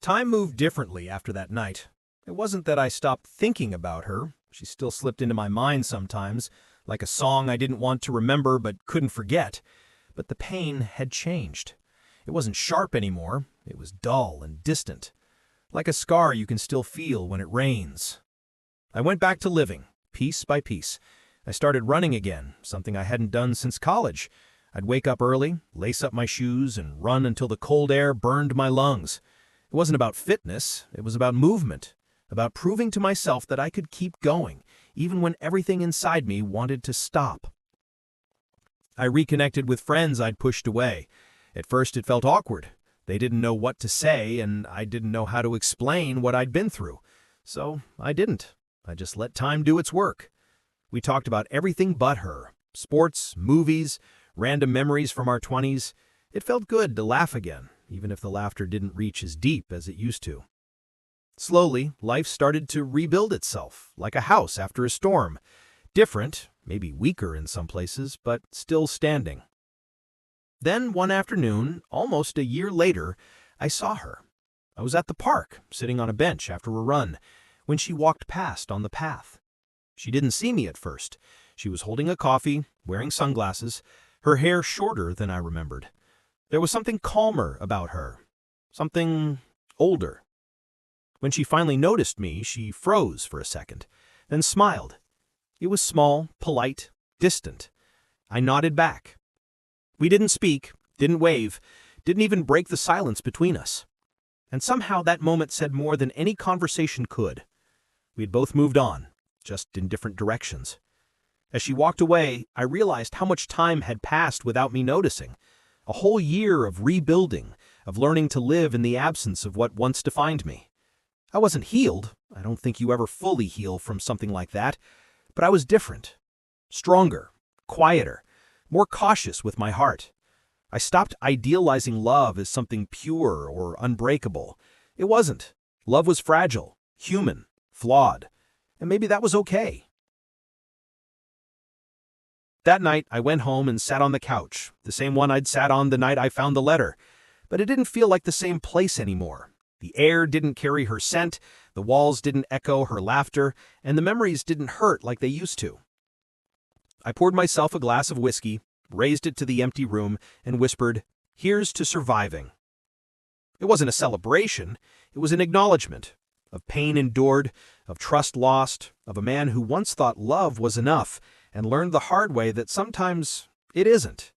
Time moved differently after that night. It wasn't that I stopped thinking about her. She still slipped into my mind sometimes, like a song I didn't want to remember but couldn't forget. But the pain had changed. It wasn't sharp anymore. It was dull and distant, like a scar you can still feel when it rains. I went back to living, piece by piece. I started running again, something I hadn't done since college. I'd wake up early, lace up my shoes, and run until the cold air burned my lungs. It wasn't about fitness, it was about movement, about proving to myself that I could keep going, even when everything inside me wanted to stop. I reconnected with friends I'd pushed away. At first it felt awkward. They didn't know what to say, and I didn't know how to explain what I'd been through. So I didn't. I just let time do its work. We talked about everything but her. Sports, movies, random memories from our 20s. It felt good to laugh again, even if the laughter didn't reach as deep as it used to. Slowly, life started to rebuild itself, like a house after a storm. Different, maybe weaker in some places, but still standing. Then one afternoon, almost a year later, I saw her. I was at the park, sitting on a bench after a run, when she walked past on the path. She didn't see me at first. She was holding a coffee, wearing sunglasses, her hair shorter than I remembered. There was something calmer about her, something older. When she finally noticed me, she froze for a second, then smiled. It was small, polite, distant. I nodded back. We didn't speak, didn't wave, didn't even break the silence between us. And somehow that moment said more than any conversation could. We had both moved on, just in different directions. As she walked away, I realized how much time had passed without me noticing. A whole year of rebuilding, of learning to live in the absence of what once defined me. I wasn't healed. I don't think you ever fully heal from something like that. But I was different. Stronger, quieter, more cautious with my heart. I stopped idealizing love as something pure or unbreakable. It wasn't. Love was fragile, human, flawed. And maybe that was okay. That night, I went home and sat on the couch, the same one I'd sat on the night I found the letter. But it didn't feel like the same place anymore. The air didn't carry her scent, the walls didn't echo her laughter, and the memories didn't hurt like they used to. I poured myself a glass of whiskey, raised it to the empty room, and whispered, "Here's to surviving." It wasn't a celebration, it was an acknowledgement of pain endured, of trust lost, of a man who once thought love was enough, and learned the hard way that sometimes it isn't.